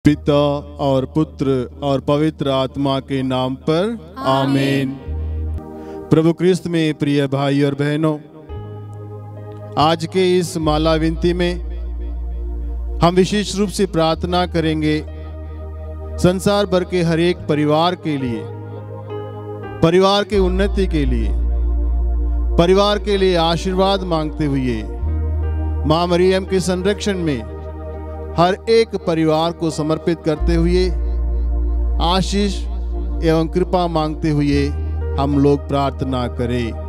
पिता और पुत्र और पवित्र आत्मा के नाम पर आमीन। प्रभु क्रिस्त में प्रिय भाई और बहनों, आज के इस माला विनती में हम विशेष रूप से प्रार्थना करेंगे संसार भर के हर एक परिवार के लिए, परिवार के उन्नति के लिए, परिवार के लिए आशीर्वाद मांगते हुए मां मरियम के संरक्षण में हर एक परिवार को समर्पित करते हुए आशीष एवं कृपा मांगते हुए हम लोग प्रार्थना करें।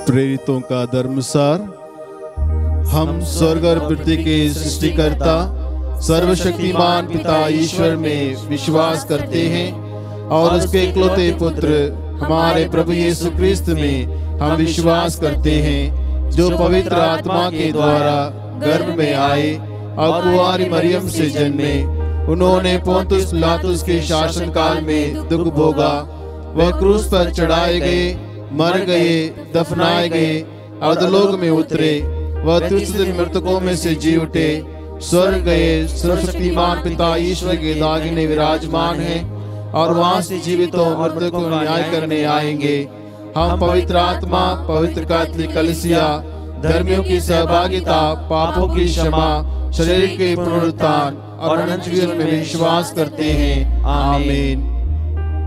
प्रेरितों का धर्मसार। हम स्वर्ग और पृथ्वी के सृष्टिकर्ता सर्वशक्तिमान पिता ईश्वर में विश्वास करते हैं और उसके इकलौते पुत्र हमारे प्रभु यीशु क्रिस्त में हम विश्वास करते हैं, जो पवित्र आत्मा के द्वारा गर्भ में आए और कुंवारी मरियम से जन्मे। उन्होंने पोंतुस पिलातुस के शासन काल में दुख भोगा, वह क्रूस पर चढ़ाए गए, मर गए, दफनाए गए, अधोलोक में उतरे, वह तीसरे दिन मृतकों में से जी उठे, स्वर्ग गए, सर्वशक्तिमान पिता ईश्वर के दाहिने विराजमान हैं और वहां से जीवितों मृतकों को न्याय करने आएंगे। हम पवित्र आत्मा, पवित्र कैथोलिक कलीसिया, धर्मियों की सहभागिता, पापों की क्षमा, शरीर के पुनरुत्थान और अनंत जीवन में विश्वास करते हैं। आमीन।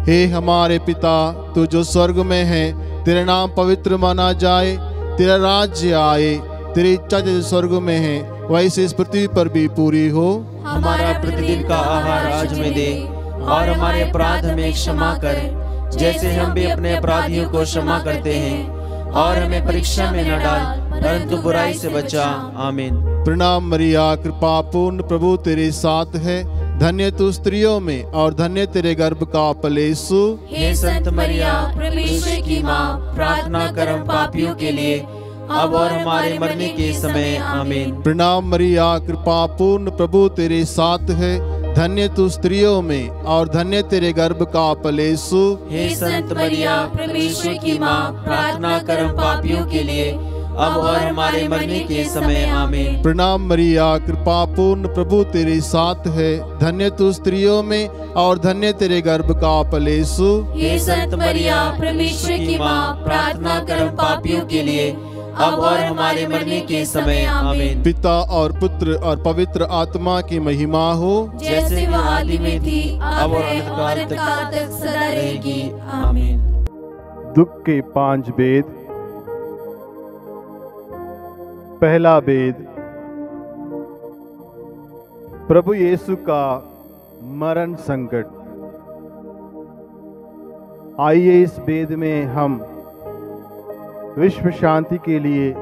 हे हमारे पिता, तू जो स्वर्ग में है, तेरा नाम पवित्र माना जाए, तेरा राज्य आए, तेरी इच्छा जैसे स्वर्ग में है वैसे इस पृथ्वी पर भी पूरी हो। हमारा प्रतिदिन का आहार आज हमें दे, और हमारे अपराध हमें क्षमा कर, जैसे हम भी अपने अपराधियों को क्षमा करते हैं, और हमें परीक्षा में न डाल, परंतु बुराई से बचा। आमीन। प्रणाम मरिया, कृपा पूर्ण, प्रभु तेरे साथ है, धन्य तू स्त्रियों में और धन्य तेरे गर्भ का फल यीशु। हे संत मरिया, परमेश्वर की माँ, प्रार्थना कर हम पापियों के लिए, अब और हमारे मरने के समय। आमीन। प्रणाम मरिया, कृपा पूर्ण, प्रभु तेरे साथ है, धन्य तू स्त्रियों में और धन्य तेरे गर्भ का फल यीशु। हे संत मरिया, परमेश्वर की माँ, प्रार्थना कर हम पापियों के लिए, अब और हमारे मरने के समय। आमीन। प्रणाम मरिया, कृपा पूर्ण, प्रभु तेरे साथ है, धन्य तू स्त्रियों में और धन्य तेरे गर्भ का फल यीशु। हे संत मरिया, परमेश्वर की माँ, प्रार्थना कर हम पापियों के लिए, अब और हमारे मरने के समय। आमीन। पिता और पुत्र और पवित्र आत्मा की महिमा हो, जैसे वह आदि में थी, अब और अनंत काल तक सदा रहेगी। आमीन। दुख के 5 भेद। पहला भेद, प्रभु यीशु का मरण संकट। आइए इस भेद में हम विश्व शांति के लिए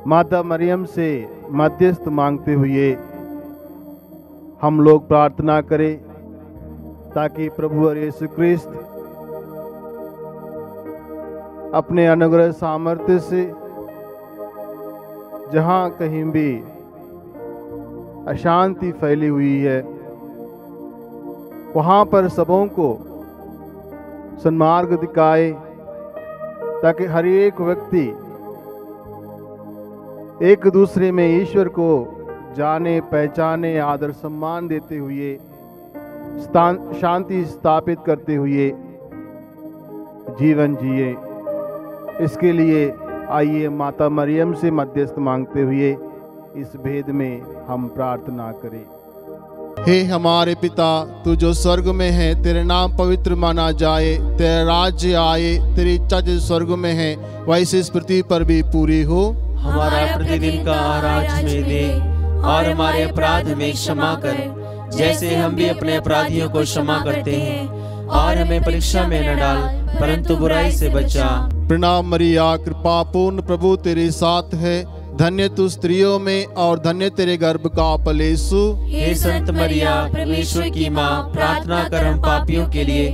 माता मरियम से मध्यस्थ मांगते हुए हम लोग प्रार्थना करें, ताकि प्रभु और यीशु क्रिस्त अपने अनुग्रह सामर्थ्य से जहाँ कहीं भी अशांति फैली हुई है वहाँ पर सबों को सन्मार्ग दिखाए, ताकि हर एक व्यक्ति एक दूसरे में ईश्वर को जाने, पहचाने, आदर सम्मान देते हुए, शांति स्थापित करते हुए जीवन जिए। इसके लिए आइए माता मरियम से मध्यस्थ मांगते हुए इस भेद में हम प्रार्थना करें। हे हमारे पिता, तू जो स्वर्ग में है, तेरे नाम पवित्र माना जाए, तेरा राज्य आए, तेरी इच्छा जैसे स्वर्ग में है वैसे इस पृथ्वी पर भी पूरी हो। हमारा प्रतिदिन का आहार आज हमें दे, और हमारे अपराध हमें क्षमा कर, जैसे हम भी अपने अपराधियों को क्षमा करते हैं, और हमें परीक्षा में न डाल, परंतु बुराई से बचा। प्रणाम मरिया, कृपा पूर्ण, प्रभु तेरे साथ है, धन्य तू स्त्रियों में और धन्य तेरे गर्भ का फल यीशु। हे संत मरिया, परमेश्वर की माँ, प्रार्थना कर हम पापियों के लिए,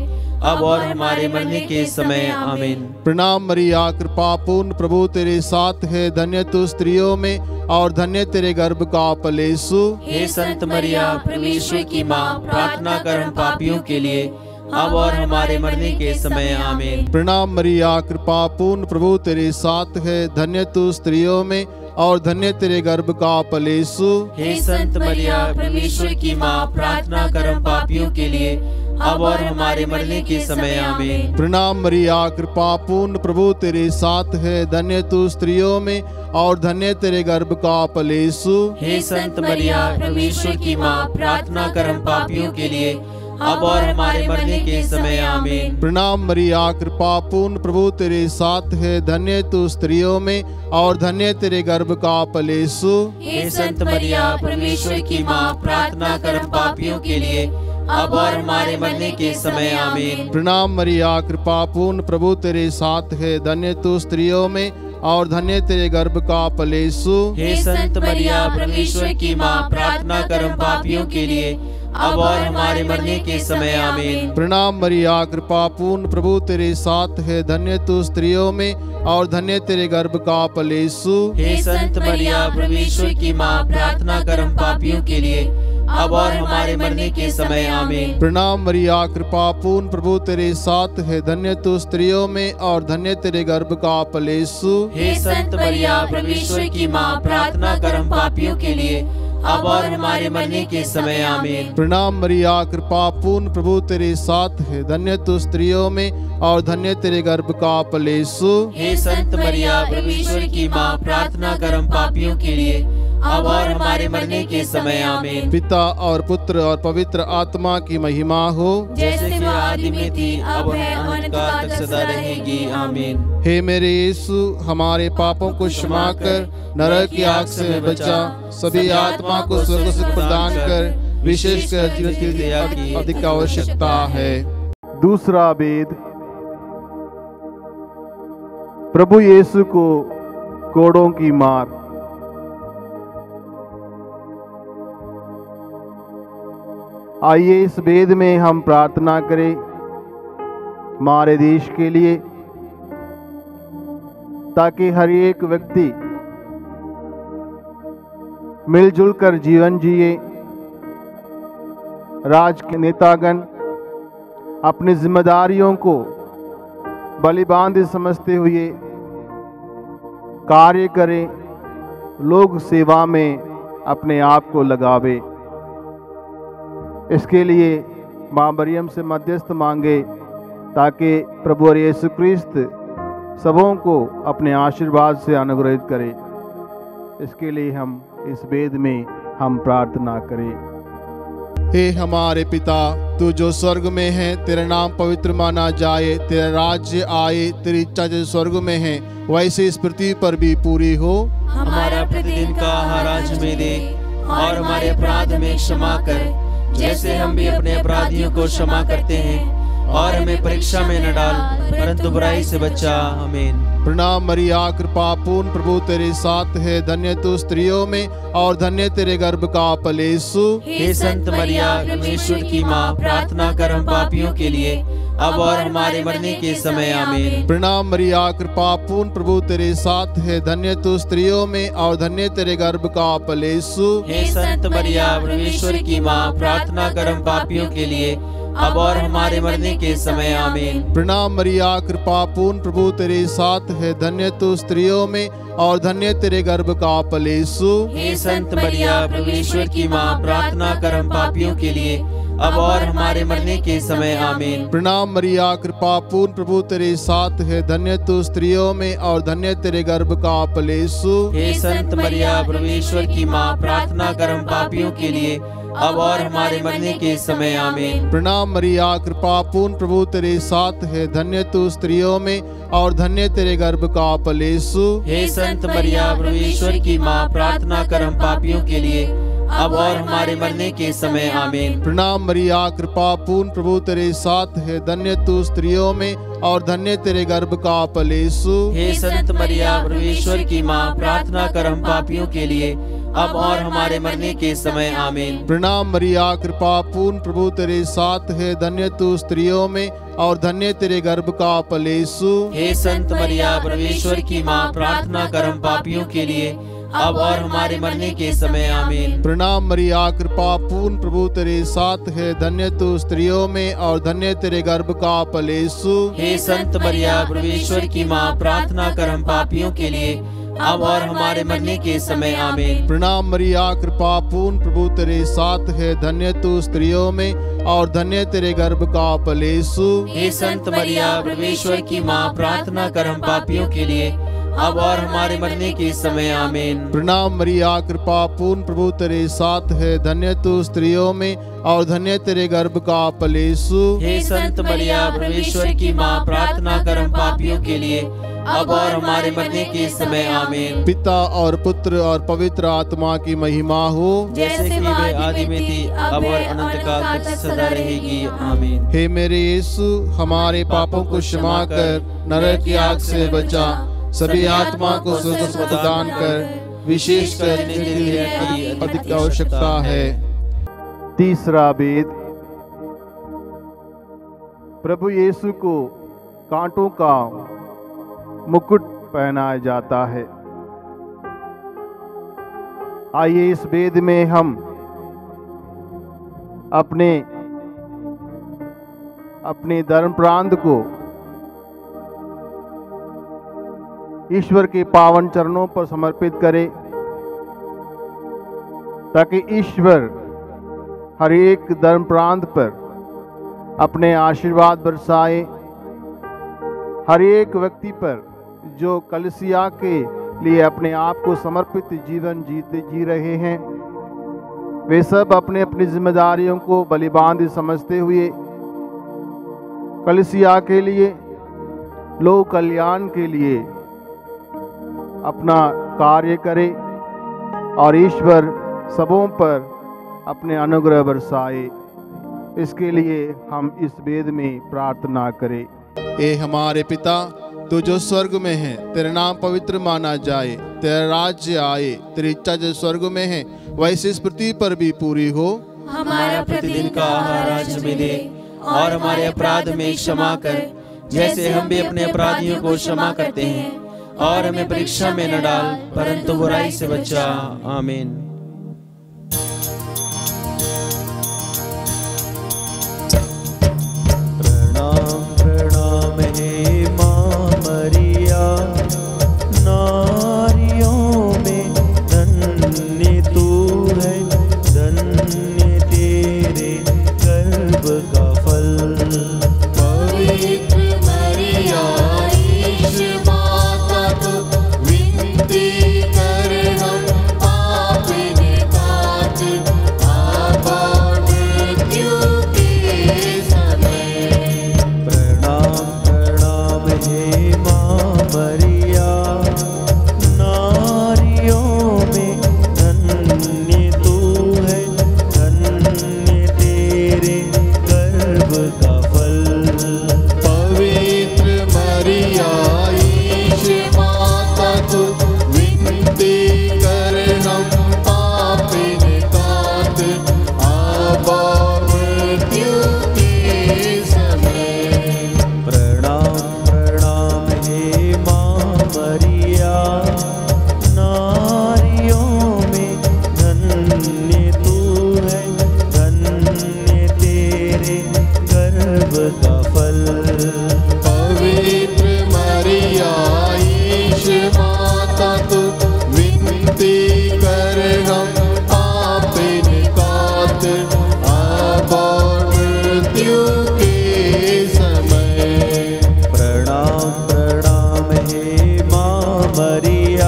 अब और हमारे मरने के समय। आमीन। प्रणाम मरिया, कृपा पूर्ण, प्रभु तेरे साथ है, धन्य तू स्त्रियों में और धन्य तेरे गर्भ का फल यीशु। हे संत मरिया, परमेश्वर की माँ, प्रार्थना कर हम पापियों के लिए, अब और हमारे मरने के समय। आमीन। प्रणाम मरिया, कृपा पूर्ण, प्रभु तेरे साथ है, धन्य तू स्त्रियों में और धन्य तेरे गर्भ का फल यीशु। हे संत मरिया, परमेश्वर की माँ, प्रार्थना कर हम पापियों के लिए, अब और हमारे मरने के समय। आमीन। प्रणाम मरिया, कृपा पूर्ण, प्रभु तेरे साथ है, धन्य तू स्त्रियों में और धन्य तेरे गर्भ का फल यीशु। हे संत मरिया, परमेश्वर की माँ, प्रार्थना कर हम पापियों के लिए, अब और हमारे मरने के समय। आमीन। प्रणाम मरिया, कृपा पूर्ण, प्रभु तेरे साथ है, धन्य तू स्त्रियों में और धन्य तेरे गर्भ का फल यीशु। हे संत मरिया, परमेश्वर की माँ, प्रार्थना कर हम पापियों के लिए, अब और हमारे मरने के समय। आमीन। प्रणाम मरिया, कृपा पूर्ण, प्रभु तेरे साथ है, धन्य तू स्त्रियों में और धन्य तेरे गर्भ का फल यीशु। हे संत मरिया, परमेश्वर की माँ, प्रार्थना कर हम पापियों के लिए, अब और हमारे मरने के समय। आमीन। प्रणाम मरिया, कृपा पूर्ण, प्रभु तेरे साथ है, धन्य तू स्त्रियों में और धन्य तेरे गर्भ का फल यीशु। हे संत मरिया, परमेश्वर की माँ, प्रार्थना कर हम पापियों के लिए, अब और हमारे मरने के समय। आमीन। प्रणाम मरिया, कृपा पूर्ण, प्रभु तेरे साथ है, धन्य तू स्त्रियों में और धन्य तेरे गर्भ का फल यीशु। हे संत मरिया, परमेश्वर की माँ, प्रार्थना कर हम पापियों के लिए, अब और हमारे मरने के समय आमीन। प्रणाम मरिया, कृपा पूर्ण, प्रभु तेरे साथ है, धन्य तू स्त्रियों में और धन्य तेरे गर्भ का फल यीशु। हे संत मरिया, परमेश्वर की माँ, प्रार्थना कर हम पापियों के लिए, अब और हमारे मरने के समय आमीन। पिता और पुत्र और पवित्र आत्मा की महिमा हो, जैसे कि आदि में थी, अब है, अनंत काल तक सदा रहेगी आमीन। हे मेरे यीशु, हमारे पापों को क्षमा कर, नरक की आग से बचा, सभी आत्मा को स्वर्ग सुख प्रदान कर, विशेषकर जीवन की दया की अधिक आवश्यकता है। दूसरा वेद, प्रभु यीशु को कोड़ों की मार। आइए इस वेद में हम प्रार्थना करें हमारे देश के लिए, ताकि हर एक व्यक्ति मिलजुल कर जीवन जिए। राज के नेतागण अपनी जिम्मेदारियों को बलिबांध समझते हुए कार्य करें, लोग सेवा में अपने आप को लगावे। इसके लिए मां मरियम से मध्यस्थ मांगे, ताकि प्रभु यीशु ख्रिस्त सबों को अपने आशीर्वाद से अनुग्रहित करे। इसके लिए हम इस वेद में हम प्रार्थना करें। हे हमारे पिता, तू जो स्वर्ग में है, तेरा नाम पवित्र माना जाए, तेरा राज्य आए, तेरी इच्छा जो स्वर्ग में है वैसे इस पृथ्वी पर भी पूरी हो। हमारा प्रतिदिन का आहार आज हमें दे, और हमारे अपराध में क्षमा कर, जैसे हम भी अपने अपराधियों को क्षमा करते हैं, और हमें परीक्षा में न डाल, परंतु बुराई से बचा। आमीन। प्रणाम मरिया, कृपा पूर्ण, प्रभु तेरे साथ है, धन्य तू स्त्रियों में और धन्य तेरे गर्भ का फल यीशु। हे संत मरिया, परमेश्वर की माँ, प्रार्थना कर हम पापियों के लिए, अब और हमारे मरने के समय आमीन। प्रणाम मरिया, कृपा पूर्ण, प्रभु तेरे साथ है, धन्य तू स्त्रियों में और धन्य तेरे गर्भ का फल यीशु। हे संत मरिया, परमेश्वर की माँ, प्रार्थना कर हम पापियों के लिए, अब और हमारे मरने के समय आमीन। प्रणाम मरिया, कृपा पूर्ण, प्रभु तेरे साथ है, धन्य तू स्त्रियों में और धन्य तेरे गर्भ का फल यीशु। हे संत मरिया, परमेश्वर की माँ, प्रार्थना कर हम पापियों के लिए, अब और हमारे मरने के समय आमीन। प्रणाम मरिया, कृपा पूर्ण, प्रभु तेरे साथ है, धन्य तू स्त्रियों में और धन्य तेरे गर्भ का फल यीशु। हे संत मरिया, परमेश्वर की माँ, प्रार्थना कर हम पापियों के लिए, अब और हमारे मरने के समय आमीन। प्रणाम मरिया, कृपा पूर्ण, प्रभु तेरे साथ है, धन्य तू स्त्रियों में और धन्य तेरे गर्भ का फल यीशु। हे संत मरिया, परमेश्वर की माँ, प्रार्थना कर हम पापियों के लिए, अब और हमारे मरने के समय आमीन। प्रणाम मरिया, कृपा पूर्ण, प्रभु तेरे साथ है, धन्य तू स्त्रियों में और धन्य तेरे गर्भ का फल यीशु। हे संत मरिया, परमेश्वर की माँ, प्रार्थना कर हम पापियों के लिए, अब और हमारे मरने के समय आमीन। प्रणाम मरिया, कृपा पूर्ण, प्रभु तेरे साथ है, धन्य तू स्त्रियों में और धन्य तेरे गर्भ का फल यीशु। हे संत मरिया, परमेश्वर की माँ, प्रार्थना कर हम पापियों के लिए, अब और हमारे मरने के समय आमीन। प्रणाम मरिया, कृपा पूर्ण, प्रभु तेरे साथ है, धन्य तू स्त्रियों में और धन्य तेरे गर्भ का फल यीशु। हे संत मरिया, परमेश्वर की माँ, प्रार्थना कर हम पापियों के लिए, अब और हमारे मरने के समय आमीन। प्रणाम मरिया, कृपा पूर्ण, प्रभु तेरे साथ है, धन्य तू स्त्रियों में और धन्य तेरे गर्भ का फल यीशु। हे संत मरिया, परमेश्वर की माँ, प्रार्थना कर हम पापियों के लिए, अब और हमारे मरने के समय आमीन। प्रणाम मरिया, कृपा पूर्ण, प्रभु तेरे साथ है, धन्य तू स्त्रियों में और धन्य तेरे गर्भ का फल यीशु। हे संत मरिया, परमेश्वर की माँ, प्रार्थना कर हम पापियों के लिए, अब और हमारे मरने के समय आमीन। पिता और पुत्र और पवित्र आत्मा की महिमा हो, जैसे कि वे आदि में थी, अब और अनंत काल तक सदा रहेगी आमीन। हे मेरे यीशु, हमारे पापों को क्षमा कर, नरक की आग से बचा, सभी आत्मा को स्वर्ग प्रदान कर, विशेषकर की अधिक आवश्यकता है। तीसरा वेद, प्रभु यीशु को कांटों का मुकुट पहनाया जाता है। आइए इस वेद में हम अपने धर्म प्रांत को ईश्वर के पावन चरणों पर समर्पित करें, ताकि ईश्वर हर एक धर्म प्रांत पर अपने आशीर्वाद बरसाए। हर एक व्यक्ति पर जो कलीसिया के लिए अपने आप को समर्पित जीवन जी रहे हैं, वे सब अपने अपनी जिम्मेदारियों को बलिबांध समझते हुए कलीसिया के लिए, लोक कल्याण के लिए अपना कार्य करें और ईश्वर सबों पर अपने अनुग्रह बरसाए। इसके लिए हम इस वेद में प्रार्थना करें। ए हमारे पिता, तू जो स्वर्ग में है, तेरा नाम पवित्र माना जाए, तेरा राज्य आए, तेरी इच्छा जो स्वर्ग में है वैसे इस पृथ्वी पर भी पूरी हो। हमारा प्रतिदिन का आहार आज हमें दे, और हमारे अपराध में क्षमा कर, जैसे हम भी अपने अपराधियों को क्षमा करते हैं, और हमें परीक्षा में न डाल, परंतु बुराई से बचा। आमीन। प्रणाम प्रणाम हे माँ मरिया, नारियों में धन्य तू है, धन्य तेरे गर्भ का फल। पवित्र मरिया ईश माता तू, विनती कर हम पापिन तात, आबा मृत्यु के समय। प्रणाम प्रणाम हे माँ मरिया, नारियों में धन्य तू है, धन्य तेरे गर्भ का फल। पवित्र मरिया ईश माता तू, विनती कर हम पापिन तात, आबा मृत्यु के समय। प्रणाम प्रणाम हे माँ मरिया, नारियों में धन्य तू है, धन्य तेरे गर्भ का फल। पवित्र मरिया ईश माता तू, विनती कर हम पापिन तात, आबा मृत्यु के समय। प्रणाम प्रणाम हे माँ मरिया,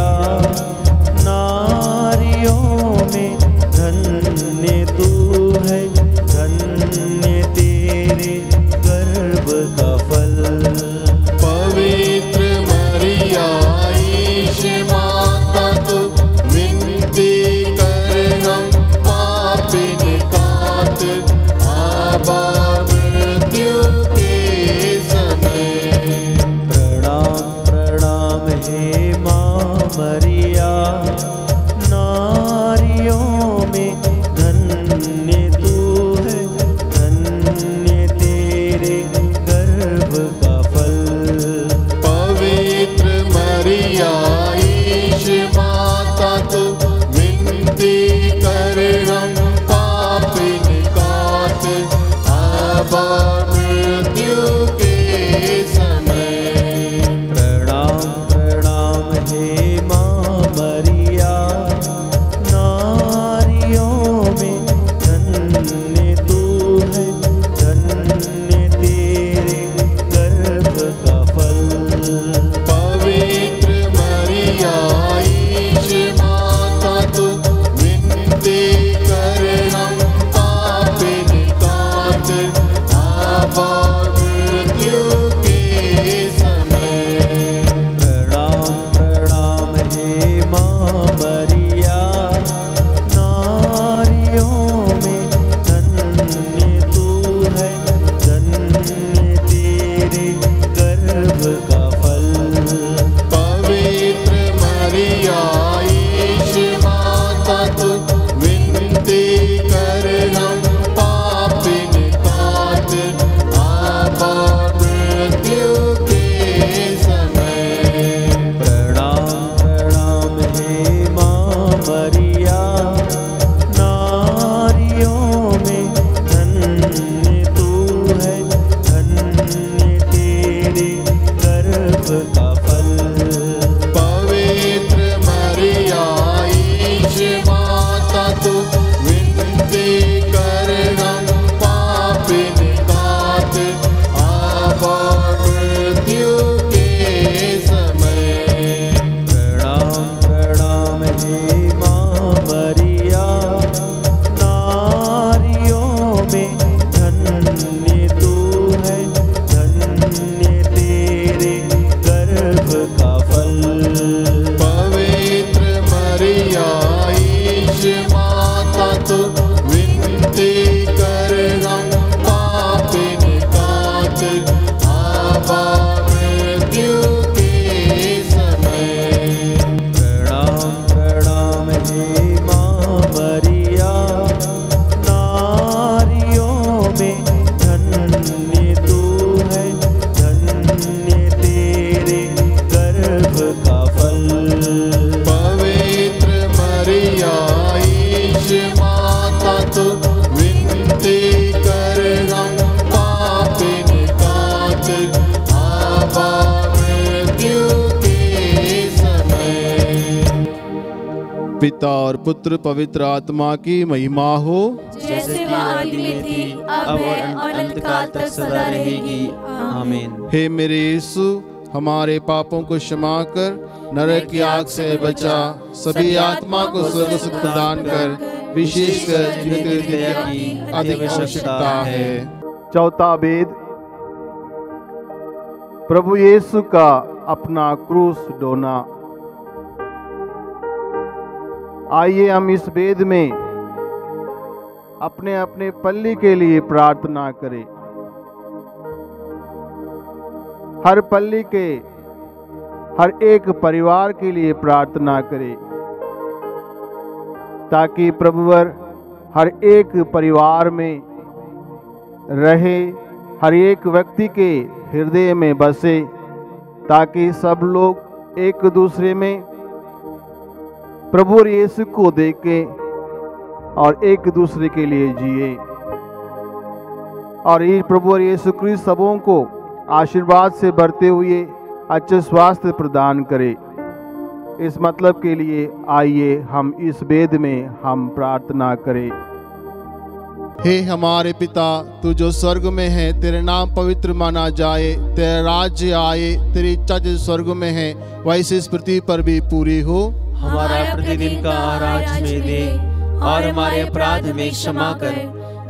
नारियों में धन्य तू है, धन्य तेरे गर्भ का फल। पवित्र मरिया ईश माता तू, विनती कर हम पापिन तात, आबा मृत्यु के समय। प्रणाम प्रणाम हे माँ मरिया, नारियों में धन्य तू है, धन्य तेरे गर्भ का फल। पवित्र मरिया ईश माता तू, विनती कर हम पापिन तात, आबा मृत्यु के समय। प्रणाम प्रणाम हे माँ पवित्र मरिया ईश माता तू विनती कर हम पापिन कात आबा मृत्यु के समय। पिता और पुत्र पवित्र आत्मा की महिमा हो, जैसे कि आदि में थी अब और अनंत काल तक सदा रहेगी। आमीन। हे मेरे यीशु, हमारे पापों को क्षमा कर, नरक की आग से बचा, सभी आत्मा को स्वर्ग सुख प्रदान कर, विशेषकर जिनकी दया की अधिक आवश्यकता है। चौथा वेद, प्रभु यीशु का अपना क्रूस ढोना। आइए हम इस वेद में अपने अपने पल्ली के लिए प्रार्थना करें। हर पल्ली के हर एक परिवार के लिए प्रार्थना करें, ताकि प्रभुवर हर एक परिवार में रहे, हर एक व्यक्ति के हृदय में बसे, ताकि सब लोग एक दूसरे में प्रभु यीशु को देखें और एक दूसरे के लिए जिए, और ये प्रभु यीशु क्रिस्त सबों को आशीर्वाद से भरते हुए अच्छे स्वास्थ्य प्रदान करे। इस मतलब के लिए आइए हम इस वेद में हम प्रार्थना करें। हे हमारे पिता, तू जो स्वर्ग में है, तेरे नाम पवित्र माना जाए, तेरा राज्य आए, तेरी इच्छा जो स्वर्ग में है वैसे इस पृथ्वी पर भी पूरी हो। हमारा प्रतिदिन का आहार आज हमें दे, और हमारे अपराध में क्षमा कर,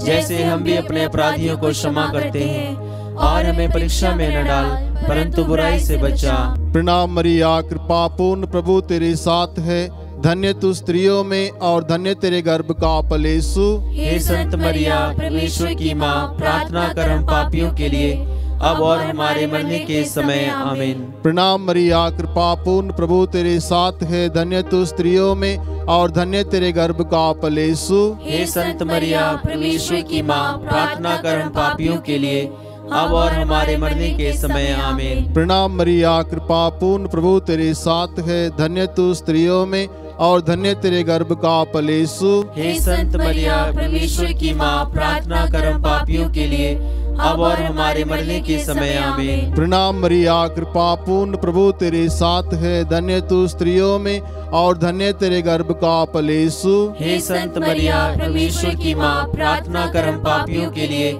जैसे हम भी अपने अपराधियों को क्षमा करते हैं, और हमें परीक्षा में न डाल, परंतु बुराई से बचा। प्रणाम मरिया, कृपा पूर्ण प्रभु तेरे साथ है, धन्य तू स्त्रियों में और धन्य तेरे गर्भ का फल यीशु। हे संत मरिया, परमेश्वर की माँ, प्रार्थना कर हम पापियों के लिए, अब और हमारे मरने के समय। आमीन। प्रणाम मरिया, कृपा पूर्ण प्रभु तेरे साथ है, धन्य तू स्त्रियों में और धन्य तेरे गर्भ का फल यीशु। हे संत मरिया, परमेश्वर की माँ, प्रार्थना कर हम पापियों के लिए, अब और हमारे मरने के समय। आमीन। प्रणाम मरिया, कृपा पूर्ण प्रभु तेरे साथ है, धन्य तू स्त्रियों में और धन्य तेरे गर्भ का फल यीशु। हे संत मरिया, परमेश्वर की माँ, प्रार्थना कर हम पापियों के लिए, अब और हमारे मरने के समय। आमीन। प्रणाम मरिया, कृपा पूर्ण प्रभु तेरे साथ है, धन्य तू स्त्रियों में और धन्य तेरे गर्भ का फल यीशु। हे संत मरिया, परमेश्वर की माँ, प्रार्थना कर हम पापियों के लिए,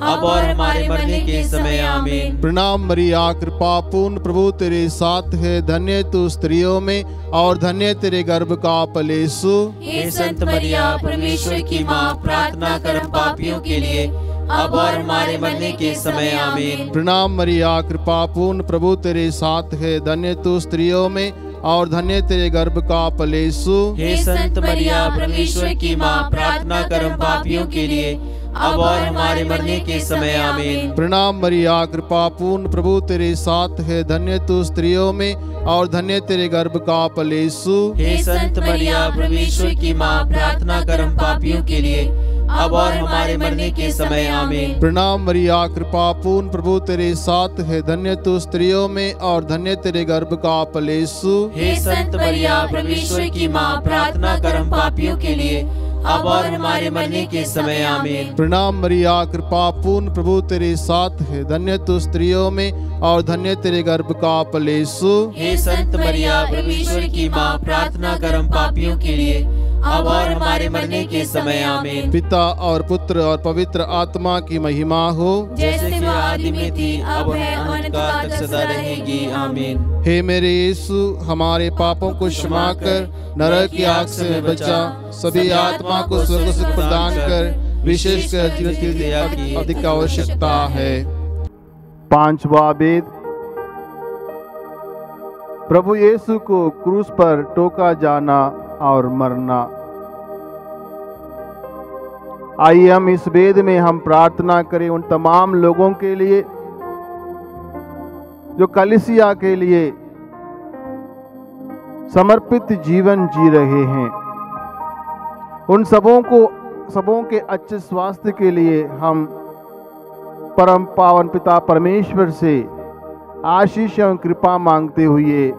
अब और हमारे मरने के समय। आमीन। प्रणाम मरिया, कृपा पूर्ण प्रभु तेरे साथ है, धन्य तू स्त्रियों में और धन्य तेरे गर्भ का फल यीशु। हे संत मरिया, परमेश्वर की माँ, प्रार्थना कर हम पापियों के लिए, अब और हमारे मरने के समय। आमीन। प्रणाम मरिया, कृपा पूर्ण प्रभु तेरे साथ है, धन्य तू स्त्रियों में और धन्य तेरे गर्भ का फल यीशु। हे संत मरिया, परमेश्वर की माँ, प्रार्थना कर हम पापियों के लिए, अब और हमारे मरने के समय। आमीन। प्रणाम मरिया, कृपा पूर्ण प्रभु तेरे साथ है, धन्य तू स्त्रियों में और धन्य तेरे गर्भ का फल यीशु। हे संत मरिया, परमेश्वर की माँ, प्रार्थना कर हम पापियों के लिए, अब और हमारे मरने के समय। आमीन। प्रणाम मरिया, कृपा पूर्ण प्रभु तेरे साथ है, धन्य तू स्त्रियों में और धन्य तेरे गर्भ का फल यीशु। हे संत मरिया, परमेश्वर की माँ, प्रार्थना कर हम पापियों के लिए, अब और हमारे मरने के समय। आमीन। प्रणाम मरिया, कृपा पूर्ण प्रभु तेरे साथ है, धन्य तू स्त्रियों में और धन्य तेरे गर्भ का फल यीशु। हे संत मरिया, परमेश्वर की माँ, प्रार्थना कर हम पापियों के लिए, अब और हमारे मरने के समय। आमीन। पिता और पुत्र और पवित्र आत्मा की महिमा हो, जैसे कि आदि में थी अब है अनंत काल तक सदा रहेगी। आमीन। हे मेरे यीशु, हमारे पापों को क्षमा कर, नरक की आग से बचा, सभी आत्मा को स्वर्ग सुख प्रदान कर, विशेषकर जिनकी दया की अधिक आवश्यकता है। पांचवा वेद, प्रभु यीशु को क्रूस पर टोका जाना और मरना। आइए हम इस वेद में हम प्रार्थना करें उन तमाम लोगों के लिए जो कलीसिया के लिए समर्पित जीवन जी रहे हैं। उन सबों के अच्छे स्वास्थ्य के लिए हम परम पावन पिता परमेश्वर से आशीष एवं कृपा मांगते हुए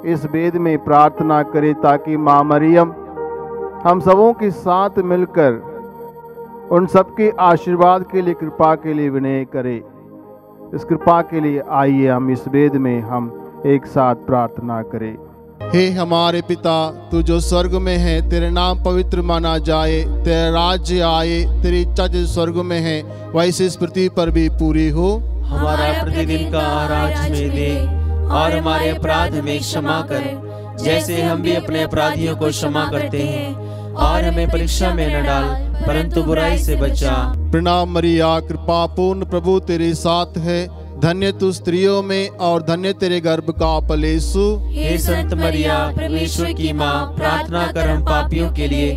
इस वेद में प्रार्थना करे ताकि माँ मरियम हम सबों के साथ मिलकर उन सबके आशीर्वाद के लिए, कृपा के लिए विनय करे। इस कृपा के लिए आइए हम इस वेद में हम एक साथ प्रार्थना करें। हे हमारे पिता, तू जो स्वर्ग में है, तेरे नाम पवित्र माना जाए, तेरा राज्य आए, तेरी इच्छा जो स्वर्ग में है वैसे इस पृथ्वी पर भी पूरी हो। हमारा प्रतिदिन का आहार आज हमें दे, और हमारे अपराध हमें क्षमा कर, जैसे हम भी अपने अपराधियों को क्षमा करते हैं, और हमें परीक्षा में न डाल, परंतु बुराई से बचा। प्रणाम मरिया, कृपा पूर्ण, प्रभु तेरे साथ है, धन्य तू स्त्रियों में और धन्य तेरे गर्भ का फल यीशु। हे संत मरिया, परमेश्वर की माँ, प्रार्थना कर हम पापियों के लिए,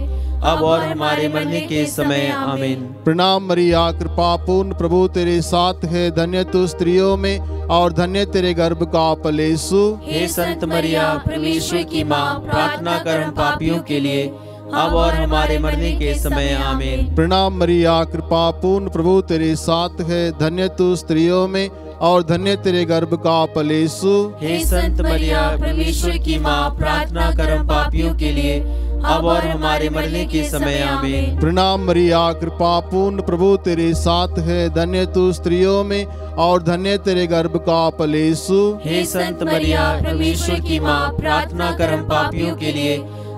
अब और हमारे मरने के समय। आमीन। प्रणाम मरिया, कृपा पूर्ण, प्रभु तेरे साथ है, धन्य तू स्त्रियों में और धन्य तेरे गर्भ का फल यीशु। हे संत मरिया, परमेश्वर की माँ, प्रार्थना कर हम पापियों के लिए, अब और हमारे मरने के समय। आमीन। प्रणाम मरिया, कृपा पूर्ण, प्रभु तेरे साथ है, धन्य तू स्त्रियों में और धन्य तेरे गर्भ का फल यीशु। हे संत मरिया, परमेश्वर की माँ, प्रार्थना कर हम पापियों के लिए, अब और हमारे मरने के समय। आमीन। प्रणाम मरिया, कृपा पूर्ण, प्रभु तेरे साथ है, धन्य तू स्त्रियों में और धन्य तेरे गर्भ का फल यीशु। हे संत मरिया, परमेश्वर की माँ, प्रार्थना कर हम पापियों के लिए,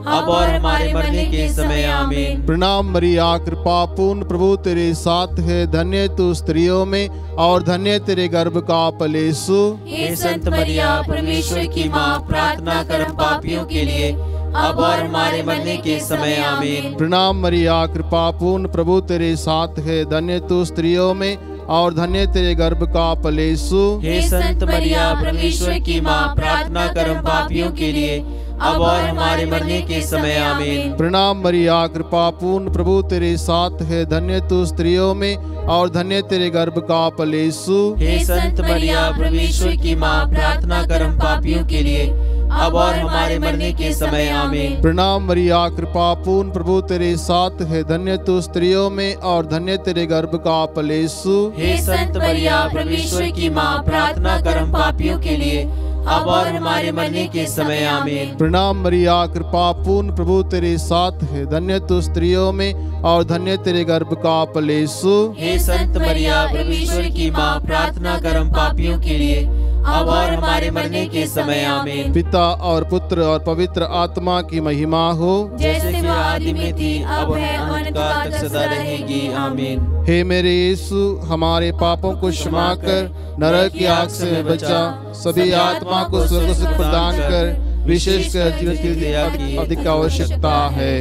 अब और हमारे मरने के समय। आमीन। प्रणाम मरिया, कृपा पूर्ण, प्रभु तेरे साथ है, धन्य तू स्त्रियों में और धन्य तेरे गर्भ का फल यीशु। हे संत मरिया, परमेश्वर की माँ, प्रार्थना कर हम पापियों के लिए, अब और हमारे मरने के समय। आमीन। प्रणाम मरिया, कृपा पूर्ण, प्रभु तेरे साथ है, धन्य तू स्त्रियों में और धन्य तेरे गर्भ का फल यीशु। हे संत मरिया, परमेश्वर की माँ, प्रार्थना कर हम पापियों के लिए, अब और हमारे मरने के समय। आमीन। प्रणाम मरिया, कृपा पूर्ण, प्रभु तेरे साथ है, धन्य तू स्त्रियों में और धन्य तेरे गर्भ का फल यीशु। हे संत मरिया, परमेश्वर की माँ, प्रार्थना कर हम पापियों के लिए, अब और हमारे मरने के समय। आमीन। प्रणाम मरिया, कृपा पूर्ण, प्रभु तेरे साथ है, धन्य तू स्त्रियों में और धन्य तेरे गर्भ का फल यीशु। हे संत मरिया, परमेश्वर की माँ, प्रार्थना कर हम पापियों के लिए, अब और हमारे मरने के समय। आमीन। प्रणाम मरिया, कृपा पूर्ण, प्रभु तेरे साथ है, धन्य तू स्त्रियों में और धन्य तेरे गर्भ का फल यीशु। हे संत मरिया, परमेश्वर की माँ, प्रार्थना कर हम पापियों के लिए, अब और हमारे मरने के समय। आमीन। पिता और पुत्र और पवित्र आत्मा की महिमा हो, जैसे कि आदि में थी, अब है, अनंतकाल तक सदा रहेगी। आमीन। हे मेरे यीशु, हमारे पापों को क्षमा कर, नरक की आग से बचा, सभी आत्मा को स्वर्ग सुख प्रदान कर, विशेषकर जीवन की दया की अधिक आवश्यकता है।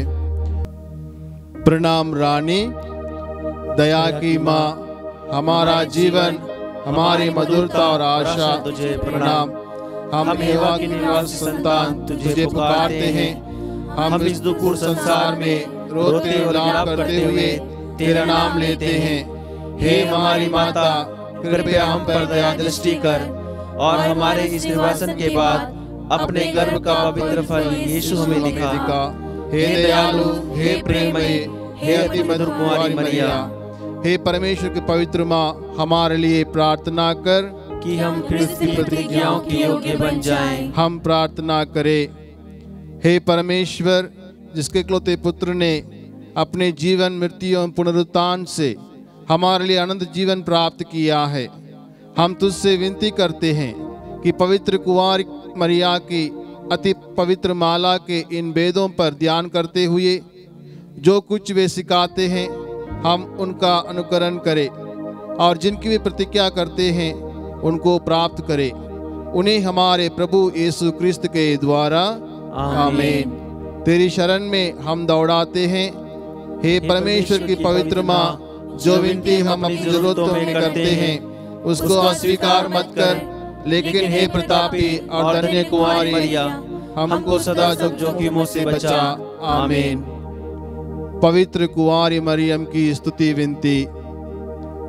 प्रणाम रानी, दया की माँ, हमारा जीवन, हमारी मधुरता और आशा तुझे प्रणाम। हम एवा की निवास संतान तुझे पुकारते हैं। हम इस दुखपूर्ण संसार में रोते और विलाप करते हुए तेरा नाम लेते हैं। हे हमारी माता, कृपया हम पर दया दृष्टि कर और हमारे इस निर्वासन के बाद अपने गर्भ का पवित्र फल यीशु हमें दिखा। हे दयालु, हे प्रेममयी, हे अति मधुर कुंवारी मरिया, हे परमेश्वर की पवित्र माँ, हमारे लिए प्रार्थना कर कि हम ख्रिस्त की प्रतिज्ञाओं के योग्य बन जाएं। हम प्रार्थना करें। हे परमेश्वर, जिसके इकलौते पुत्र ने अपने जीवन, मृत्यु एवं पुनरुत्थान से हमारे लिए अनंत जीवन प्राप्त किया है, हम तुझसे विनती करते हैं कि पवित्र कुंवारी मरिया की अति पवित्र माला के इन वेदों पर ध्यान करते हुए जो कुछ वे सिखाते हैं हम उनका अनुकरण करें और जिनकी वे प्रतिज्ञा करते हैं उनको प्राप्त करें। उन्हें हमारे प्रभु यीशु क्रिस्त के द्वारा आमीन। तेरी शरण में हम दौड़ाते हैं। हे परमेश्वर की पवित्र माँ, जो विनती हम अपनी जरूरतों में करते हैं उसको अस्वीकार मत कर, लेकिन हे प्रतापी और धन्य कुंवारी मरिया, हमको सदा जोखिमों से बचा। आमीन। पवित्र कुंवारी मरियम की स्तुति विनती।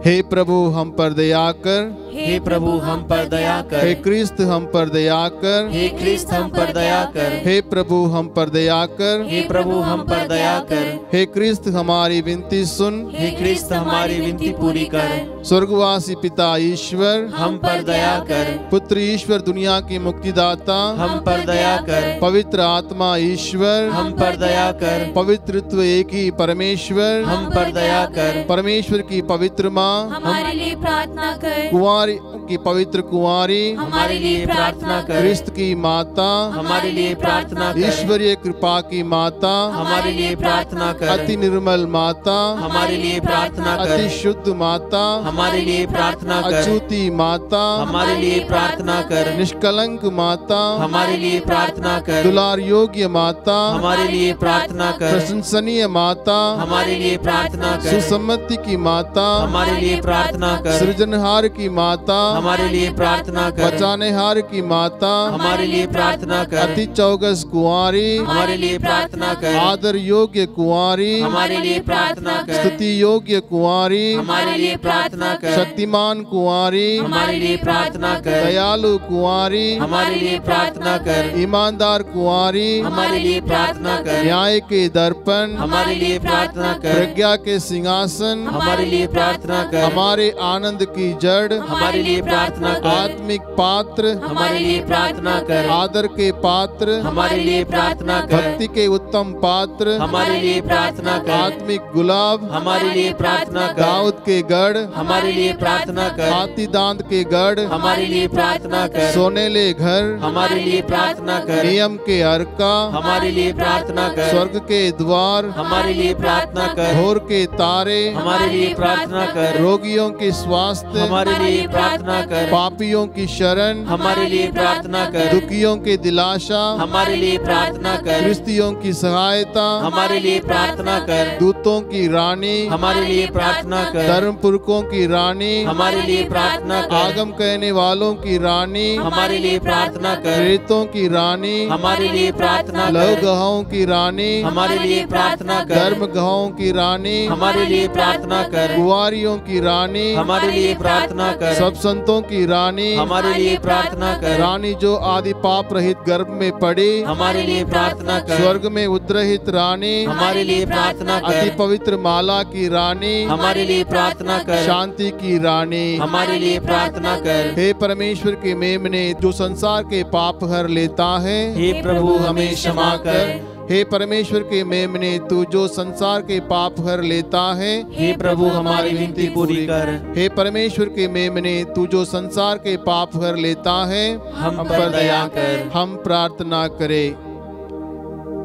हे प्रभु हम पर दया कर, हे प्रभु हम पर दया कर, हे क्रिस्त हम पर दया कर, हे क्रिस्त हम पर दया कर, हे प्रभु हम पर दया कर, हे प्रभु हम पर दया कर, हे क्रिस्त हमारी विनती सुन, हे क्रिस्त हमारी विनती पूरी कर, स्वर्गवासी पिता ईश्वर हम पर दया कर, पुत्र ईश्वर दुनिया की मुक्तिदाता हम पर दया कर, पवित्र आत्मा ईश्वर हम पर दया कर, पवित्रत्व एक ही परमेश्वर हम पर दया कर, परमेश्वर की पवित्र माँ हमारे लिए प्रार्थना कर, कुंवारी की पवित्र कुंवारी हमारे लिए प्रार्थना कर, क्रिस्त की माता हमारे लिए प्रार्थना कर, ईश्वरीय कृपा की माता हमारे लिए प्रार्थना कर, अति निर्मल माता हमारे लिए प्रार्थना कर, अति शुद्ध माता हमारे लिए प्रार्थना कर, अछूती माता हमारे लिए प्रार्थना कर, निष्कलंक माता हमारे लिए प्रार्थना कर, दुलार योग्य माता हमारे लिए प्रार्थना कर, प्रशंसनीय माता हमारे लिए प्रार्थना कर, सुसम्मति की माता हमारे लिए प्रार्थना कर, सृजनहार की माता हमारे लिए प्रार्थना कर, बचानेहार की माता हमारे लिए प्रार्थना कर, अति चौगस कुंवारी हमारे लिए प्रार्थना कर, आदर योग्य कुंवारी हमारे लिए प्रार्थना कर, स्तुति योग्य कुंवारी हमारे लिए प्रार्थना कर, शक्तिमान कुंवारी हमारे लिए प्रार्थना कर, दयालु कुंवारी हमारे लिए प्रार्थना कर, ईमानदार कुंवारी हमारे लिए प्रार्थना कर, न्याय के दर्पण हमारे लिए प्रार्थना कर, प्रज्ञा के सिंहासन हमारे लिए प्रार्थना कर, हमारे आनंद की जड़ हमारे लिए प्रार्थना कर, आत्मिक पात्र हमारे लिए प्रार्थना कर, आदर के पात्र हमारे लिए प्रार्थना कर, भक्ति के उत्तम पात्र हमारे लिए प्रार्थना कर, आत्मिक गुलाब हमारे लिए प्रार्थना कर, दाऊद के गढ़ हमारे लिए प्रार्थना कर, हाथी दांत के गढ़ हमारे लिए प्रार्थना कर, सोनेले घर हमारे लिए प्रार्थना कर, नियम के अर्का हमारे लिए प्रार्थना कर, स्वर्ग के द्वार हमारे लिए प्रार्थना कर, भोर के तारे हमारे लिए प्रार्थना कर, रोगियों के स्वास्थ्य हमारे लिए प्रार्थना कर, पापियों की शरण हमारे लिए प्रार्थना कर, दुखियों के दिलाशा हमारे लिए प्रार्थना कर, क्रिस्तियों की सहायता हमारे लिए प्रार्थना कर, दूतों की रानी हमारे लिए प्रार्थना कर, धर्म पुरखों की रानी हमारे लिए प्रार्थना कर, आगम कहने वालों की रानी हमारे लिए प्रार्थना कर, प्रेतों की रानी हमारे लिए प्रार्थना लव कर, गहों की रानी हमारे लिए प्रार्थना कर, धर्म गहों की रानी हमारे लिए प्रार्थना कर, कुंवारियों की रानी हमारे लिए प्रार्थना कर, सब संतों की रानी हमारे लिए प्रार्थना कर, रानी जो आदि पाप रहित गर्भ में पड़ी हमारे लिए प्रार्थना कर, स्वर्ग में उद्रहित रानी हमारे लिए प्रार्थना अति कर, पवित्र माला की रानी हमारे लिए प्रार्थना कर, शांति की रानी हमारे लिए प्रार्थना कर, हे परमेश्वर के मेमने जो संसार के पाप हर लेता है हे प्रभु हमें क्षमा कर, हे परमेश्वर के मेमने तू जो संसार के पाप हर लेता है हे प्रभु हमारी विनती पूरी कर, हे परमेश्वर के मेमने तू जो संसार के पाप हर लेता है हम पर दया कर, हम प्रार्थना करें।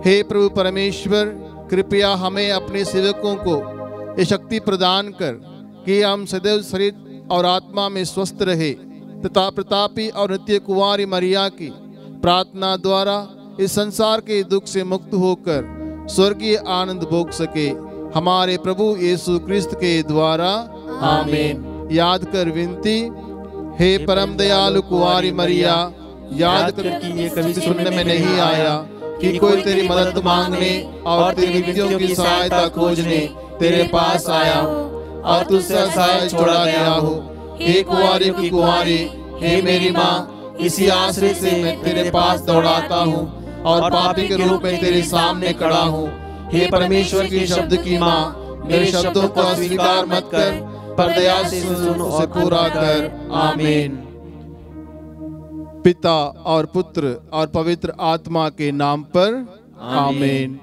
हे प्रभु परमेश्वर कृपया हमें अपने सेवकों को ये शक्ति प्रदान कर कि हम सदैव शरीर और आत्मा में स्वस्थ रहे तथा प्रतापी और नित्य कुंवारी मरिया की प्रार्थना द्वारा इस संसार के दुख से मुक्त होकर स्वर्गीय आनंद भोग सके, हमारे प्रभु यीशु क्रिस्त के द्वारा आमीन। याद कर विनती, हे परम दयालु कुंवारी मरिया, याद कर कि ये कभी सुनने में नहीं आया कि कोई तेरी मदद मांगने और तेरी विनतियों की सहायता खोजने तेरे पास आया और तुझसे असहाय छोड़ा गया हो। हे कुंवारी की कुंवारी, हे मेरी माँ, इसी आश्रय से मैं तेरे पास दौड़ाता हूँ और पापी के रूप में तेरे सामने खड़ा हूँ। हे परमेश्वर के शब्द की माँ, मेरे शब्दों को अस्वीकार मत कर, पर दया से सुन उसे पूरा कर। आमीन। पिता और पुत्र और पवित्र आत्मा के नाम पर आमीन।